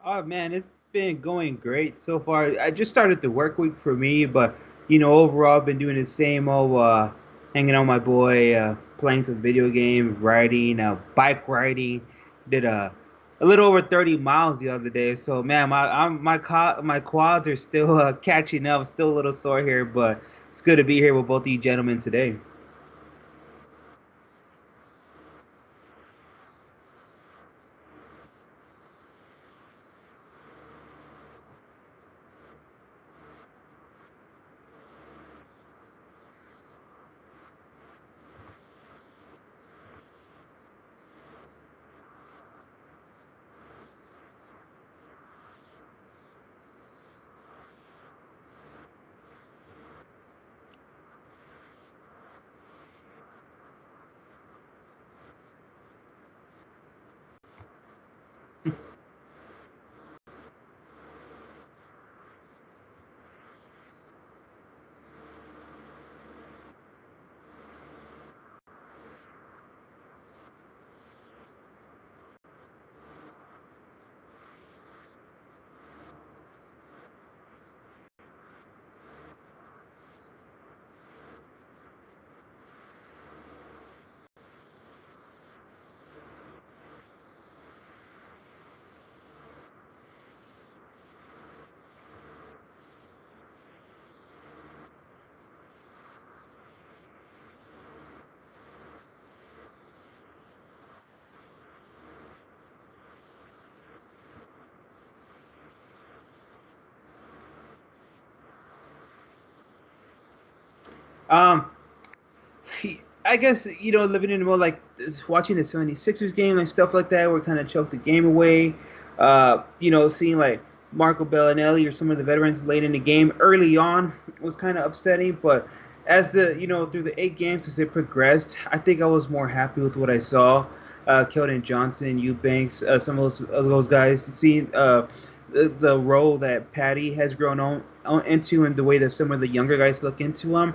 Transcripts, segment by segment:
Oh man, it's been going great so far. I just started the work week for me, but overall, I've been doing the same old, hanging out with my boy, playing some video games, riding, bike riding. Did a little over 30 miles the other day. So man, my quads are still catching up. Still a little sore here, but it's good to be here with both of you gentlemen today. Um, I guess living in the world like this, watching the 76ers game and stuff like that, where kind of choked the game away. Seeing like Marco Bellinelli or some of the veterans late in the game early on was kind of upsetting. But as the through the 8 games as it progressed, I think I was more happy with what I saw. Keldon Johnson, Eubanks, some of those guys, seeing the role that Patty has grown on into, and the way that some of the younger guys look into him.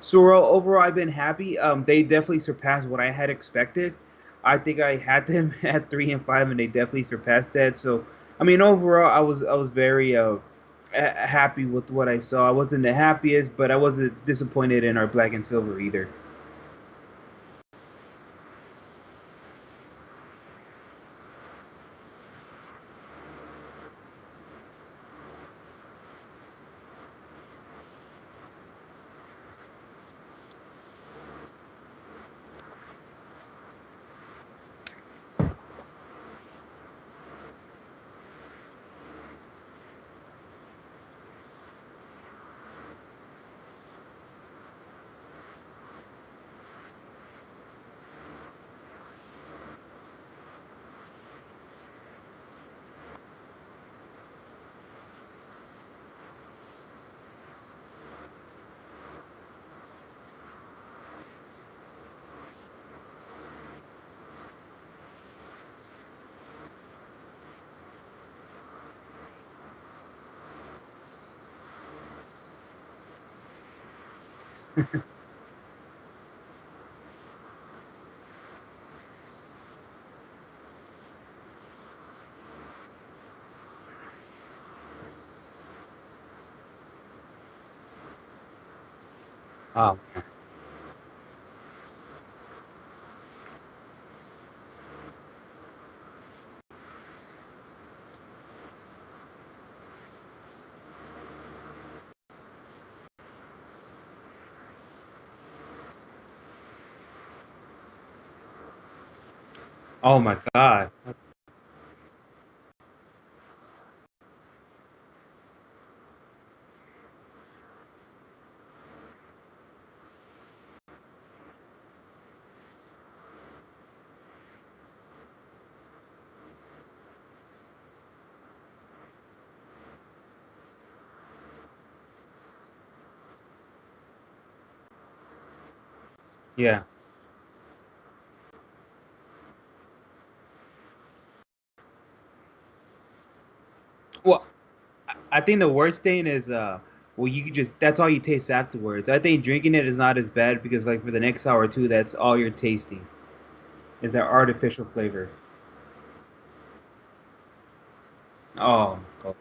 So overall, I've been happy. They definitely surpassed what I had expected. I think I had them at 3-5, and they definitely surpassed that. So, I mean, overall, I was very happy with what I saw. I wasn't the happiest, but I wasn't disappointed in our black and silver either. Oh, oh my God. Yeah. Well, I think the worst thing is well, you could just that's all you taste afterwards. I think drinking it is not as bad because like for the next hour or two, that's all you're tasting is that artificial flavor. Oh, God.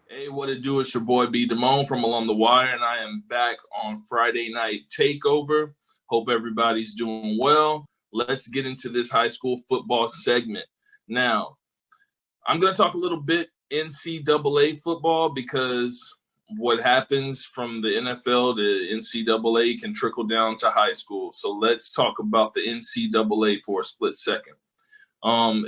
Hey, what it do? It's your boy B Damone from Along the Wire, and I am back on Friday Night Takeover. Hope everybody's doing well. Let's get into this high school football segment. Now, I'm going to talk a little bit NCAA football because what happens from the NFL to NCAA can trickle down to high school. So let's talk about the NCAA for a split second.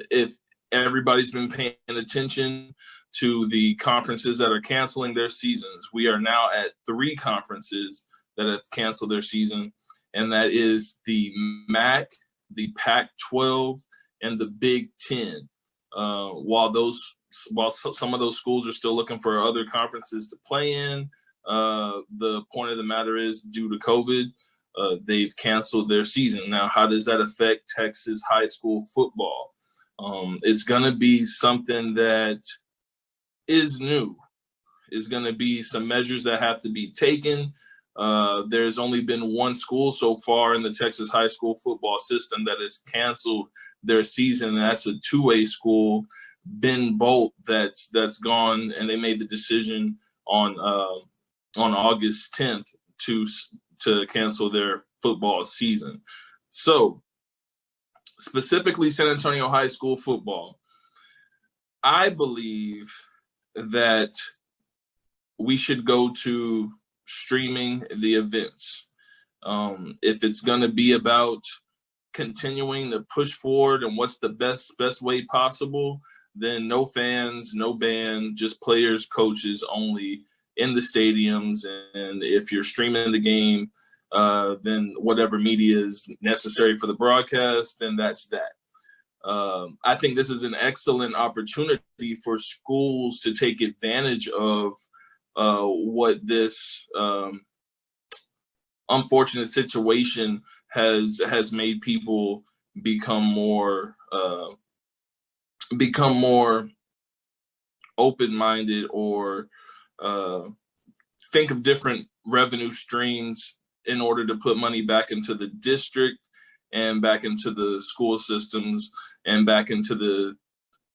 If everybody's been paying attention to the conferences that are canceling their seasons, we are now at 3 conferences that have canceled their season, and that is the MAC, the Pac-12, and the Big Ten. While some of those schools are still looking for other conferences to play in, the point of the matter is, due to COVID, they've canceled their season. Now, how does that affect Texas high school football? It's going to be something that is new. It's going to be some measures that have to be taken. There's only been one school so far in the Texas high school football system that has canceled their season. And that's a 2A school, Ben Bolt, that's gone, and they made the decision on August 10th to cancel their football season. So, specifically San Antonio high school football, I believe that we should go to streaming the events. If it's going to be about continuing to push forward and what's the best way possible, then no fans, no band, just players, coaches only in the stadiums. And if you're streaming the game, then whatever media is necessary for the broadcast, then that's that. I think this is an excellent opportunity for schools to take advantage of what this unfortunate situation has made people become more open-minded, or think of different revenue streams in order to put money back into the district and back into the school systems and back into the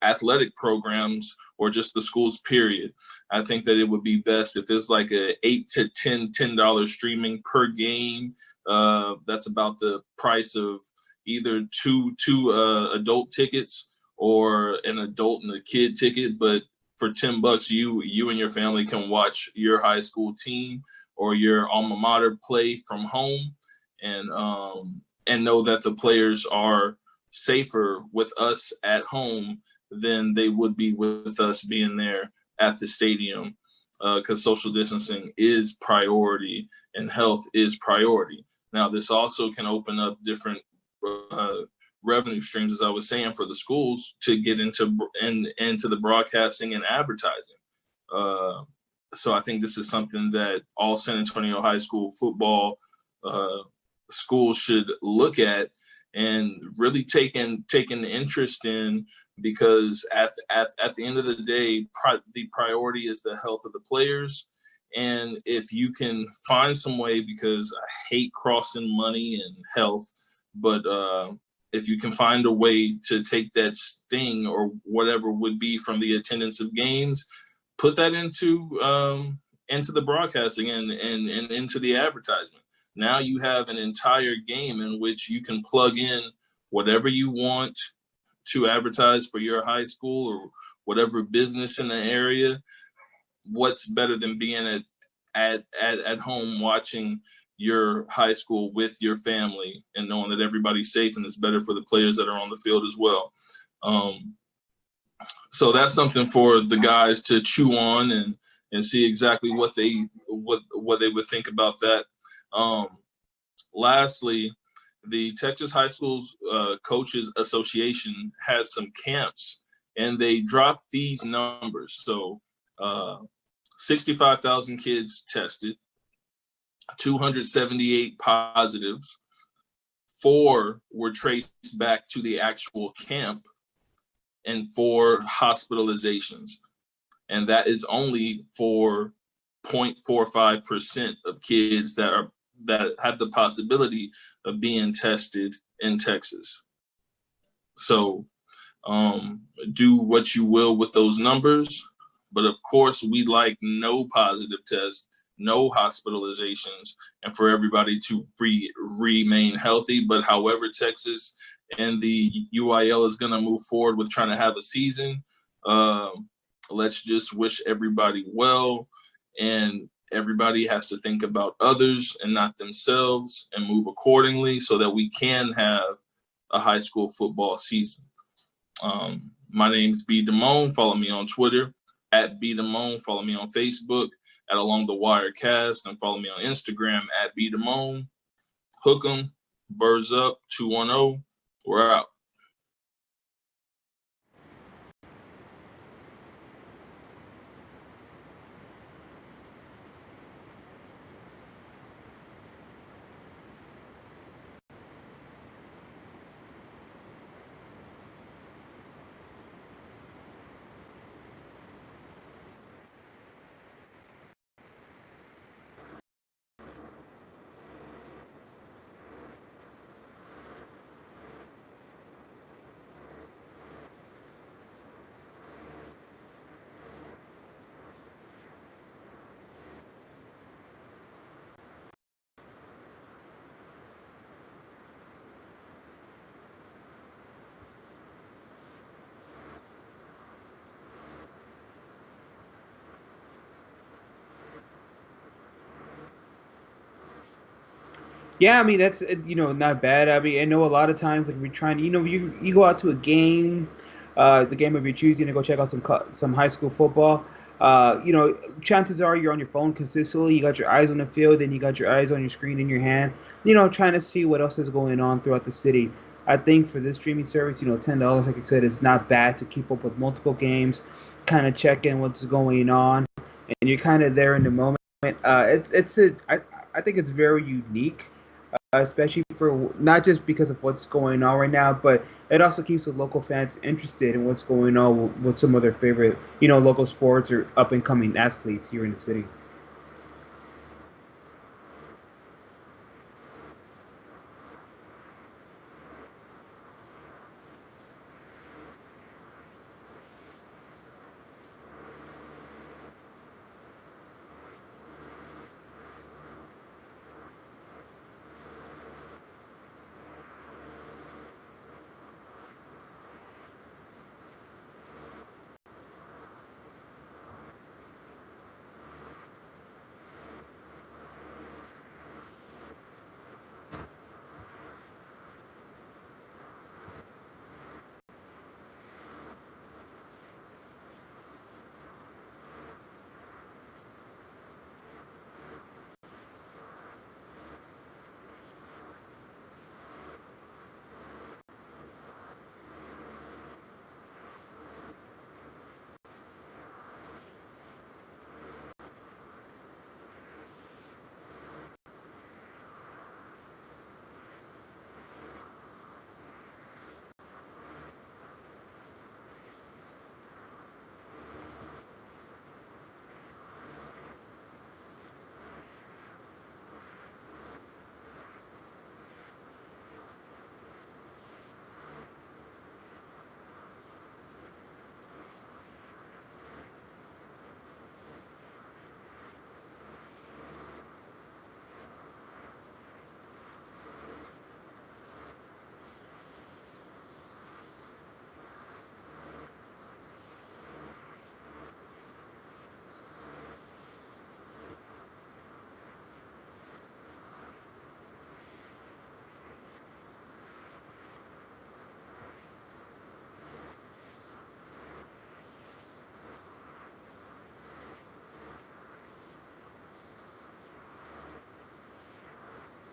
athletic programs, or just the schools, period. I think that it would be best if it's like a $8 to $10 streaming per game. That's about the price of either two adult tickets or an adult and a kid ticket. But for $10, you and your family can watch your high school team or your alma mater play from home, and know that the players are safer with us at home than they would be with us being there at the stadium, because social distancing is priority and health is priority. Now, this also can open up different revenue streams, as I was saying, for the schools to get into the broadcasting and advertising. So I think this is something that all San Antonio high school football schools should look at and really take an interest in, because at the end of the day, the priority is the health of the players. And if you can find some way, because I hate crossing money and health, but if you can find a way to take that sting or whatever would be from the attendance of games, put that into the broadcasting and into the advertisement. Now you have an entire game in which you can plug in whatever you want to advertise for your high school or whatever business in the area. What's better than being at home watching your high school with your family and knowing that everybody's safe, and it's better for the players that are on the field as well. So that's something for the guys to chew on and see exactly what they would think about that. Lastly, the Texas High Schools Coaches Association had some camps, and they dropped these numbers. So 65,000 kids tested, 278 positives, 4 were traced back to the actual camp, and 4 hospitalizations. And that is only for 0.45% of kids that have the possibility of being tested in Texas. So do what you will with those numbers. But of course, we'd like no positive tests, no hospitalizations, and for everybody to remain healthy. But however, Texas and the UIL is going to move forward with trying to have a season, let's just wish everybody well. And everybody has to think about others and not themselves and move accordingly so that we can have a high school football season. My name's B. Damone. Follow me on Twitter at B. Damone. Follow me on Facebook at Along the Wire Cast, and follow me on Instagram at B. Damone. Hook 'em, Birds Up 210. We're out. Yeah, I mean that's not bad. I mean I know a lot of times like we're trying to you go out to a game, the game of your choosing to go check out some high school football. Chances are you're on your phone consistently. You got your eyes on the field, and you got your eyes on your screen in your hand. Trying to see what else is going on throughout the city. I think for this streaming service, $10, like I said, is not bad to keep up with multiple games, kind of check in what's going on, and you're kind of there in the moment. I think it's very unique, especially for not just because of what's going on right now, but it also keeps the local fans interested in what's going on with some of their favorite, local sports or up and coming athletes here in the city.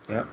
Yep.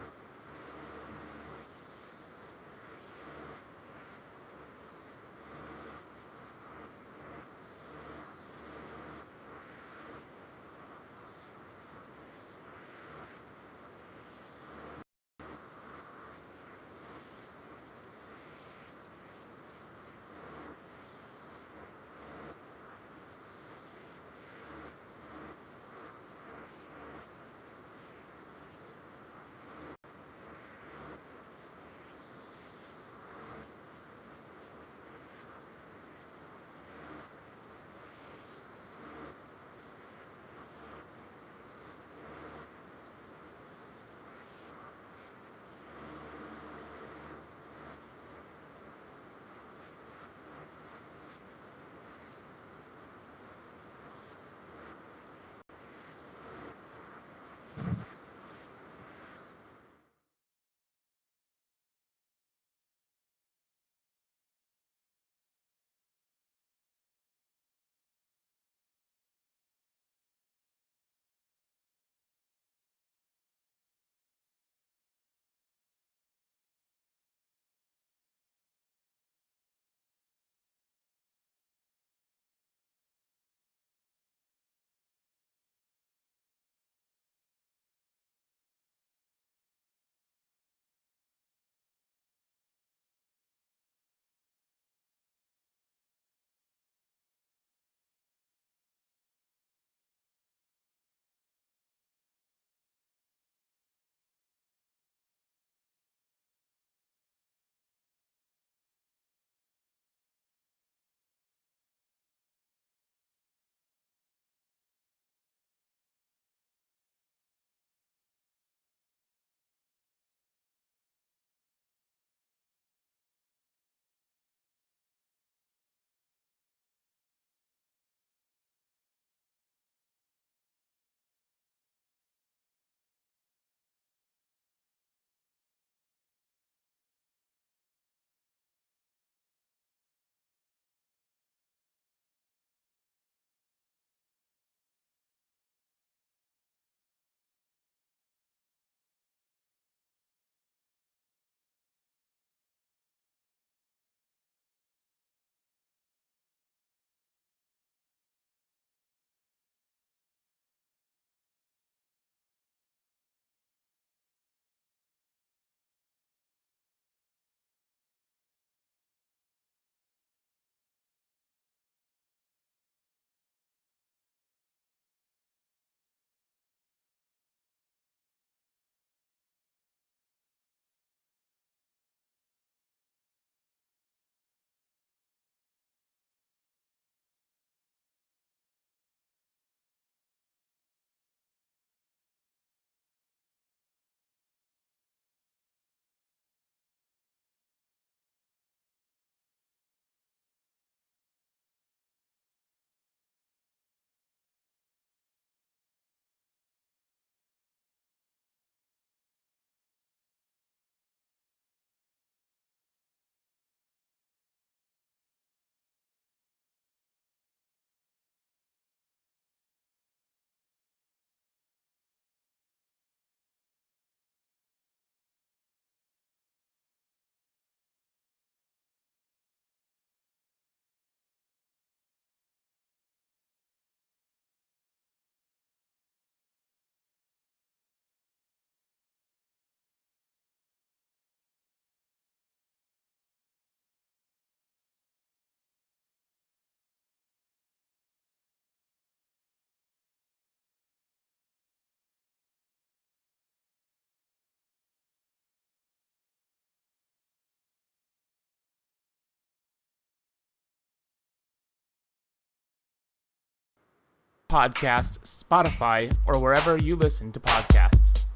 Podcast, Spotify, or wherever you listen to podcasts.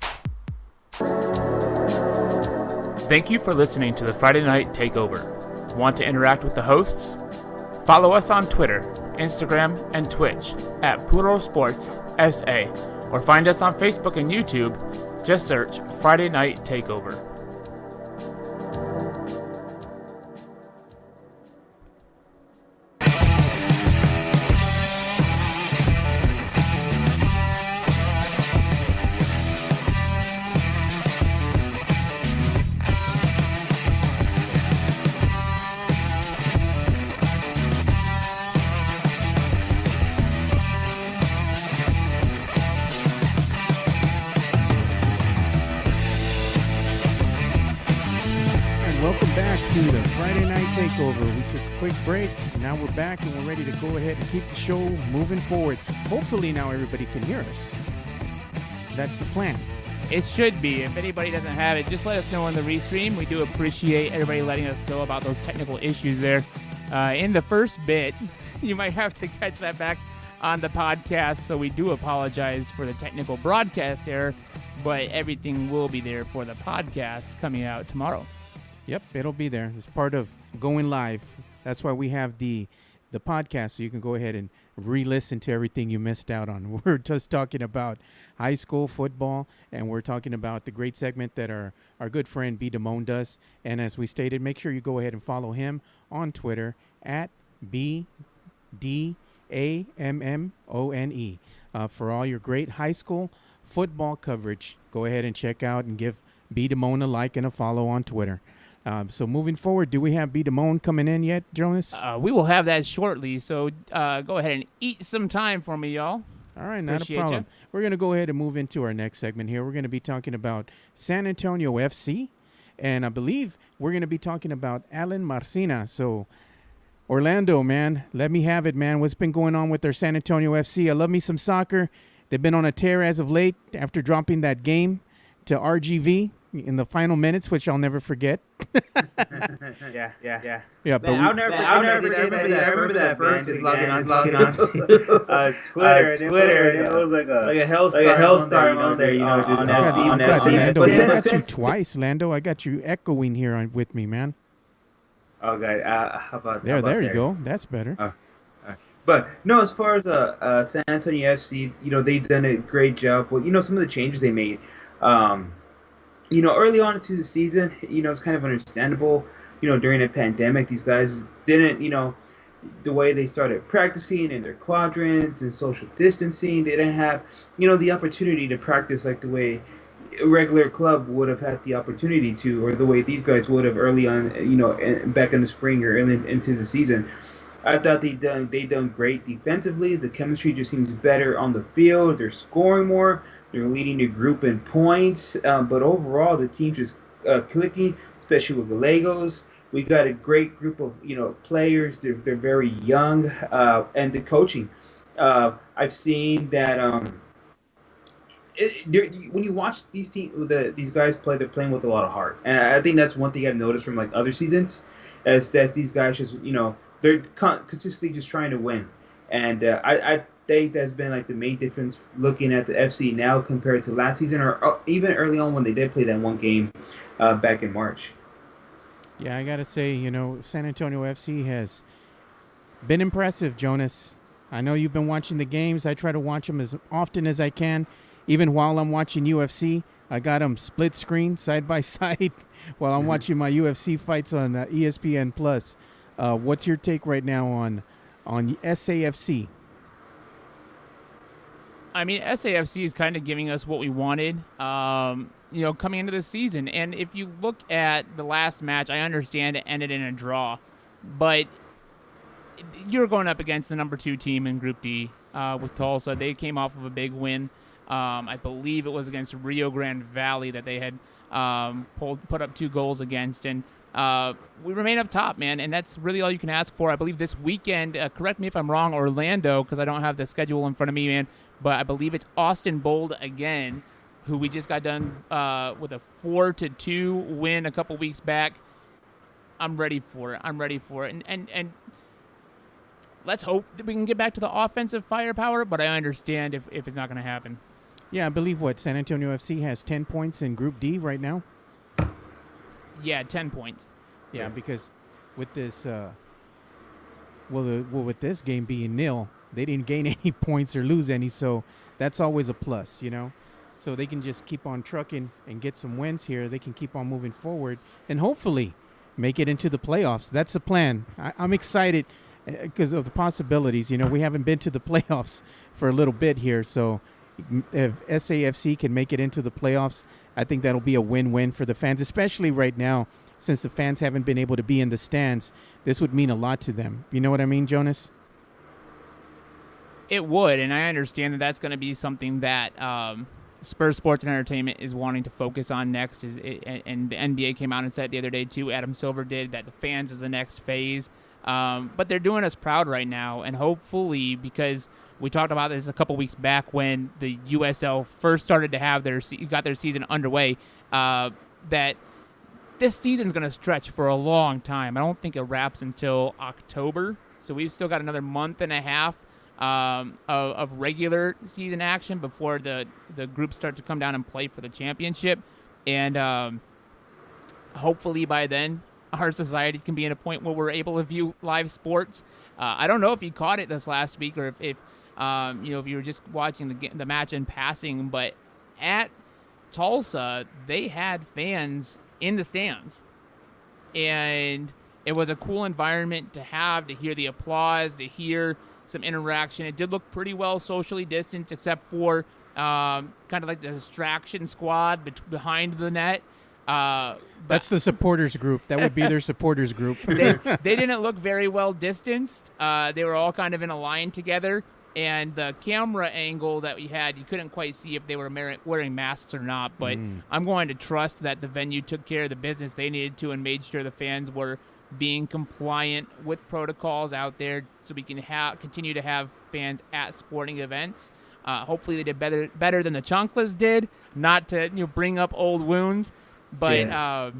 Thank you for listening to the Friday Night Takeover. Want to interact with the hosts? Follow us on Twitter, Instagram, and Twitch at Puro Sports SA, or find us on Facebook and YouTube. Just search Friday Night Takeover. welcome back to the Friday Night Takeover. We took a quick break, and now we're back, and we're ready to go ahead and keep the show moving forward. Hopefully now everybody can hear us. That's the plan. It should be. If anybody doesn't have it, just let us know on the restream. We do appreciate everybody letting us know about those technical issues there. In the first bit, you might have to catch that back on the podcast, so we do apologize for the technical broadcast error, but everything will be there for the podcast coming out tomorrow. Yep, it'll be there. It's part of going live. That's why we have the podcast, so you can go ahead and re-listen to everything you missed out on. We're just talking about high school football, and we're talking about the great segment that our good friend B. Damone does. And as we stated, make sure you go ahead and follow him on Twitter at BDAMMONE for all your great high school football coverage. Go ahead and check out and give B. Damone a like and a follow on Twitter. So moving forward, do we have B. Damone coming in yet, Jonas? We will have that shortly, so go ahead and eat some time for me, y'all. All right, not a problem. We're going to go ahead and move into our next segment here. We're going to be talking about San Antonio FC, and I believe we're going to be talking about Alan Marcina. So, Orlando, man, let me have it, man. What's been going on with their San Antonio FC? I love me some soccer. They've been on a tear as of late after dropping that game to RGV in the final minutes, which I'll never forget. Yeah. But I'll never forget that. I remember that first is logging on Twitter, and it was like a hellstorm on there, on FC. Lando, I got you twice, Lando. I got you echoing here with me, man. Okay, how about there you go. That's better. But no, as far as San Antonio FC, they've done a great job with some of the changes they made. Early on into the season, it's kind of understandable. During the pandemic, these guys didn't, the way they started practicing in their quadrants and social distancing, they didn't have, the opportunity to practice like the way a regular club would have had the opportunity to, or the way these guys would have early on, back in the spring or early into the season. I thought they done great defensively. The chemistry just seems better on the field. They're scoring more. They're leading the group in points. But overall, the team's just clicking, especially with the Legos. We got a great group of players. They're very young, and the coaching. I've seen that when you watch these guys play, they're playing with a lot of heart, and I think that's one thing I've noticed from like other seasons, is that these guys just they're consistently just trying to win, and I think that's been like the main difference looking at the FC now compared to last season or even early on when they did play that one game back in March. Yeah, I gotta say, San Antonio FC has been impressive, Jonas. I know you've been watching the games. I try to watch them as often as I can. Even while I'm watching UFC, I got them split screen side by side while I'm watching my UFC fights on ESPN Plus. What's your take right now on SAFC? I mean, SAFC is kind of giving us what we wanted, coming into this season. And if you look at the last match, I understand it ended in a draw, but you're going up against the number 2 team in Group D with Tulsa. They came off of a big win. I believe it was against Rio Grande Valley that they had put up 2 goals against, and we remain up top, man, and that's really all you can ask for. I believe this weekend, correct me if I'm wrong, Orlando, because I don't have the schedule in front of me, man, but I believe it's Austin Bold again, who we just got done with a 4-2 win a couple weeks back. I'm ready for it. And let's hope that we can get back to the offensive firepower, but I understand if it's not going to happen. Yeah, I believe San Antonio FC has 10 points in Group D right now? Yeah, 10 points. Yeah, because with this, with this game being nil, they didn't gain any points or lose any, so that's always a plus, So they can just keep on trucking and get some wins here. They can keep on moving forward and hopefully make it into the playoffs. That's the plan. I'm excited because of the possibilities. We haven't been to the playoffs for a little bit here, so if SAFC can make it into the playoffs, I think that'll be a win-win for the fans, especially right now since the fans haven't been able to be in the stands. This would mean a lot to them. You know what I mean, Jonas? It would, and I understand that that's going to be something that Spurs Sports and Entertainment is wanting to focus on next and the NBA came out and said the other day too, Adam Silver did, that the fans is the next phase. But they're doing us proud right now, and hopefully, because we talked about this a couple weeks back when the USL first started to have got their season underway, that this season's going to stretch for a long time. I don't think it wraps until October, so we've still got another month and a half of regular season action before the groups start to come down and play for the championship. And hopefully by then, our society can be at a point where we're able to view live sports. I don't know if you caught it this last week or if you were just watching the match in passing, but at Tulsa, they had fans in the stands. And it was a cool environment to hear the applause, to hear some interaction. It did look pretty well socially distanced, except for kind of like the distraction squad behind the net. That's the supporters group. That would be their supporters group. They didn't look very well distanced. They were all kind of in a line together. And the camera angle that we had, you couldn't quite see if they were wearing masks or not. But I'm going to trust that the venue took care of the business they needed to and made sure the fans were being compliant with protocols out there, so we can continue to have fans at sporting events. Hopefully they did better than the Chanclas did. Not to bring up old wounds, but no,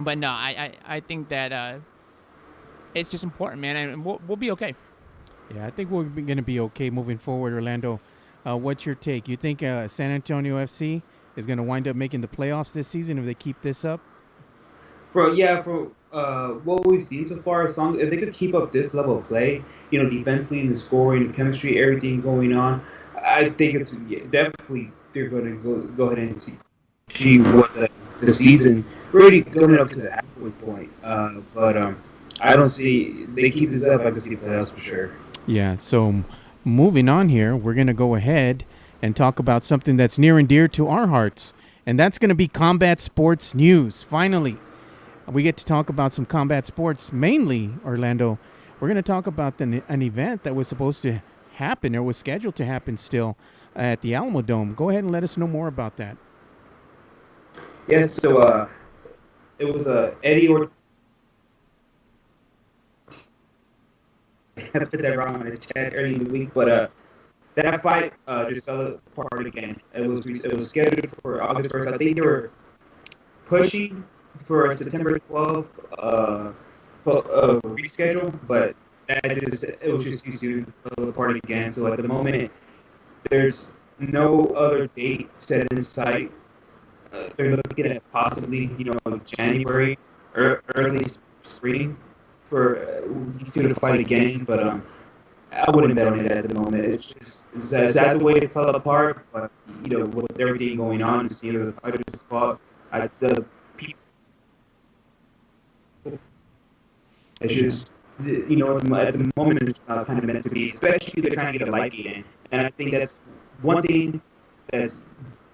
I think that it's just important, man, and we'll be okay. Yeah, I think we're going to be okay moving forward. Orlando, what's your take? You think San Antonio FC is going to wind up making the playoffs this season if they keep this up? For what we've seen so far, if they could keep up this level of play, defensively, the scoring, the chemistry, everything going on, I think it's definitely they're going to go ahead and see what the season really coming up to the halfway point. But I don't see if they keep this up. I can see playoffs for sure. Yeah. So moving on here, we're going to go ahead and talk about something that's near and dear to our hearts, and that's going to be combat sports news. Finally, we get to talk about some combat sports, mainly, Orlando. We're going to talk about an event that was supposed to happen or was scheduled to happen still at the Alamo Dome. Go ahead and let us know more about that. Yes, so it was Eddie Ortiz. I put that wrong in the chat early in the week, but that fight just fell apart again. It was scheduled for August 1st. I think they were pushing for a September 12th reschedule, but it was just too soon to fall apart again. So at the moment, there's no other date set in sight. They're looking at possibly, January or early spring for these two to fight again, but I wouldn't bet on it at the moment. It's sad the way it fell apart, but with everything going on, the fighters fought at the peak. It's just at the moment it's kind of meant to be, especially they're trying to get a light gate in, and I think that's one thing that's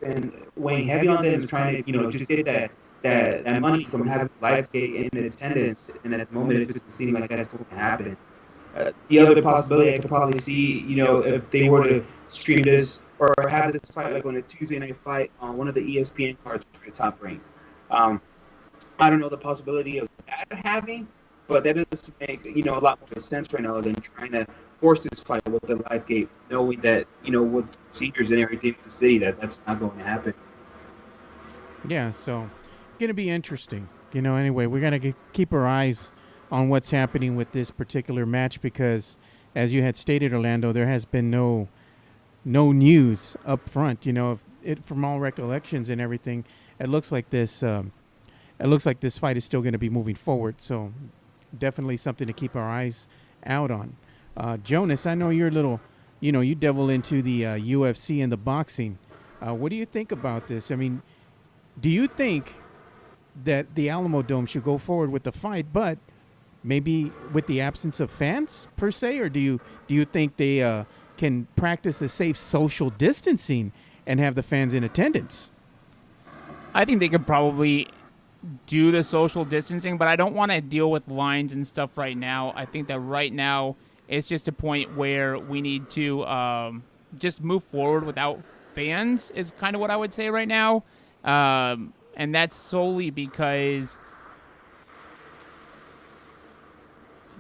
been weighing heavy on them is trying to just get that money from having Lionsgate in attendance, and at the moment it doesn't seem like that's going to happen. The other possibility I could probably see, if they were to stream this or have this fight like on a Tuesday night fight on one of the ESPN cards for the Top Rank. I don't know the possibility of that happening, but that does make a lot more sense right now than trying to force this fight with the live gate, knowing that with procedures and everything with the city that's not going to happen. Yeah, so gonna be interesting. Anyway, we're gonna keep our eyes on what's happening with this particular match because, as you had stated, Orlando, there has been no news up front. From all recollections and everything, it looks like this fight is still going to be moving forward. So definitely something to keep our eyes out on. Jonas, I know you're a little, you devil into the UFC and the boxing. What do you think about this? I mean, do you think that the Alamo Dome should go forward with the fight, but maybe with the absence of fans per se, or do you think they can practice the safe social distancing and have the fans in attendance? I think they could probably do the social distancing, but I don't want to deal with lines and stuff right now. I think that right now it's just a point where we need to just move forward without fans is kind of what I would say right now. And that's solely because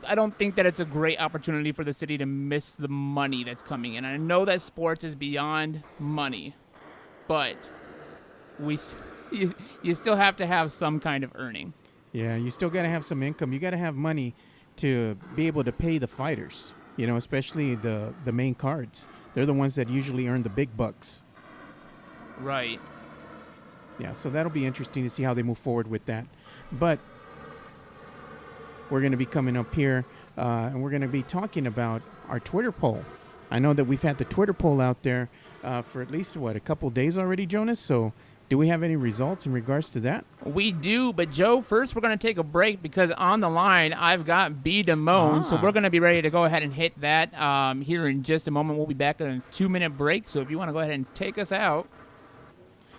I don't think that it's a great opportunity for the city to miss the money that's coming in. I know that sports is beyond money, but you still have to have some kind of earning. Yeah, you still got to have some income. You got to have money to be able to pay the fighters, especially the main cards. They're the ones that usually earn the big bucks. Right. Yeah, so that'll be interesting to see how they move forward with that. But we're going to be coming up here, and we're going to be talking about our Twitter poll. I know that we've had the Twitter poll out there for at least, a couple days already, Jonas? So do we have any results in regards to that? We do, but Joe, first we're going to take a break because on the line I've got B. Damone, so we're going to be ready to go ahead and hit that here in just a moment. We'll be back in a 2-minute break, so if you want to go ahead and take us out.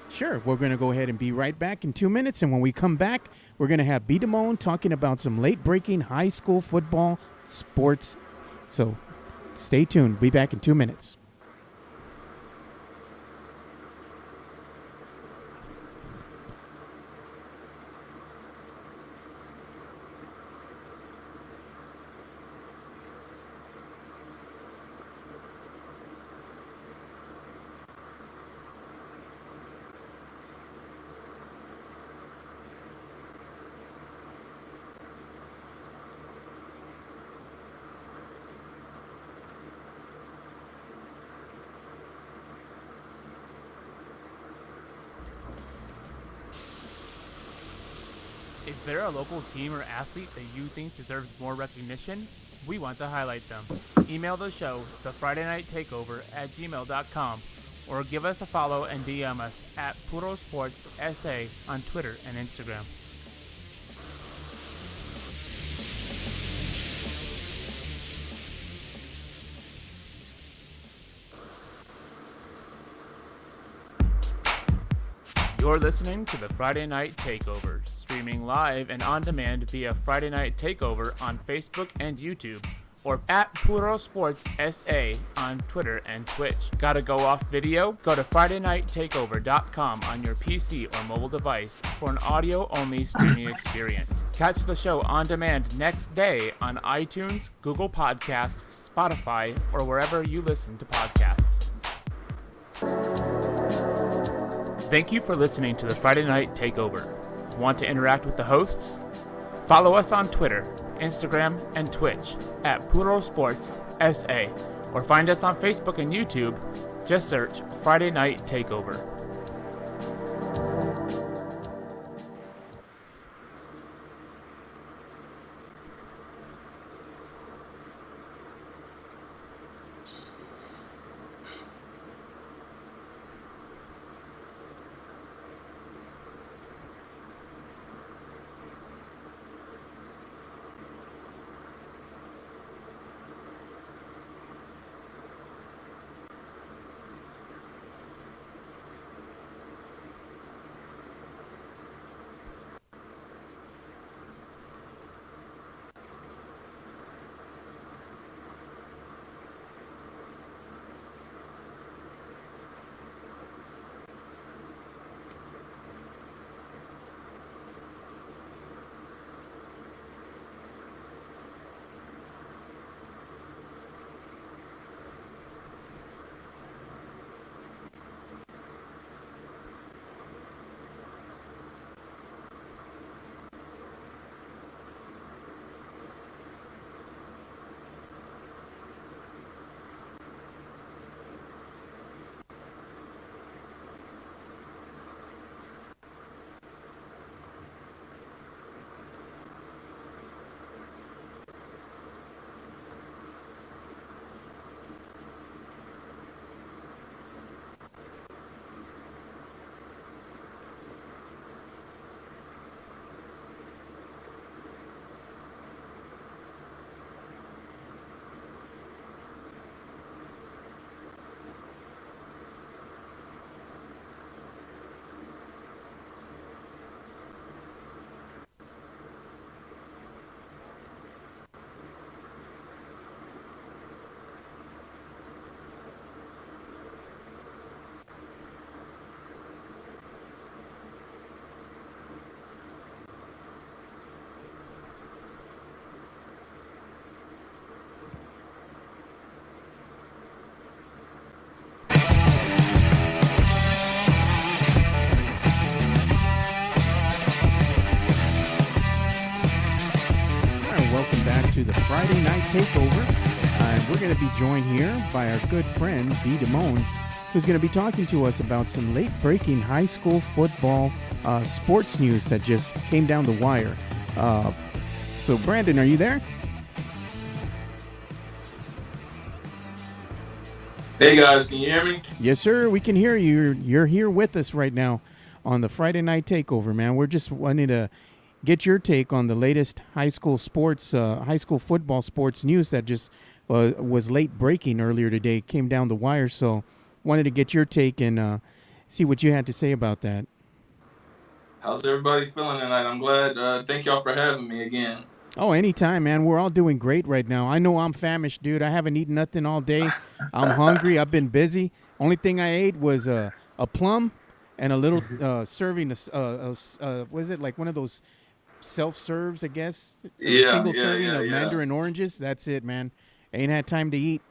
Sure, we're going to go ahead and be right back in 2 minutes, and when we come back, we're going to have B. Damone talking about some late-breaking high school football sports. So stay tuned. Be back in 2 minutes. Is there a local team or athlete that you think deserves more recognition? We want to highlight them. Email the show, thefridaynighttakeover@gmail.com, or give us a follow and DM us at Puro Sports SA on Twitter and Instagram. You're listening to the Friday Night Takeover, streaming live and on demand via Friday Night Takeover on Facebook and YouTube, or at Puro Sports SA on Twitter and Twitch. Gotta go off video? Go to FridayNightTakeover.com on your PC or mobile device for an audio-only streaming experience. Catch the show on demand next day on iTunes, Google Podcasts, Spotify, or wherever you listen to podcasts. Thank you for listening to the Friday Night Takeover. Want to interact with the hosts? Follow us on Twitter, Instagram, and Twitch at Puro Sports SA, or find us on Facebook and YouTube. Just search Friday Night Takeover. to the Friday Night Takeover. And we're going to be joined here by our good friend, B. Damone, who's going to be talking to us about some late-breaking high school football sports news that just came down the wire. So, Brandon, are you there? Hey, guys, can you hear me? Yes, sir. We can hear you. You're here with us right now on the Friday Night Takeover, man. We're just wanting to get your take on the latest high school sports, high school football sports news that just was late breaking earlier today, came down the wire. So wanted to get your take and see what you had to say about that. How's everybody feeling tonight? I'm glad. Thank y'all for having me again. Oh, anytime, man. We're all doing great right now. I know I'm famished, dude. I haven't eaten nothing all day. I'm hungry. I've been busy. Only thing I ate was a plum and a little serving. What is it, like one of those self-serves, I guess? Single serving of mandarin oranges. That's it, man. Ain't had time to eat.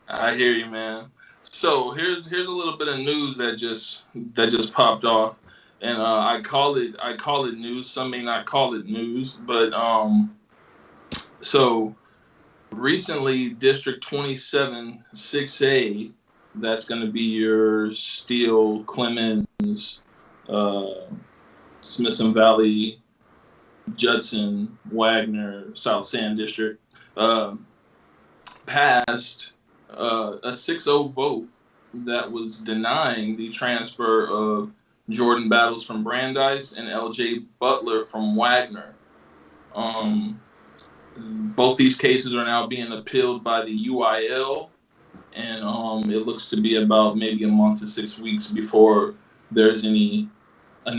I hear you, man. So here's a little bit of news that just popped off. And I call it news. Some may not call it news, but so recently, District 27 6A, that's going to be your Steele, Clemens, Smithson Valley, Judson, Wagner, South Sand District, passed a 6-0 vote that was denying the transfer of Jordan Battles from Brandeis and LJ Butler from Wagner. Both these cases are now being appealed by the UIL, and it looks to be about maybe a month to 6 weeks before there's any announcement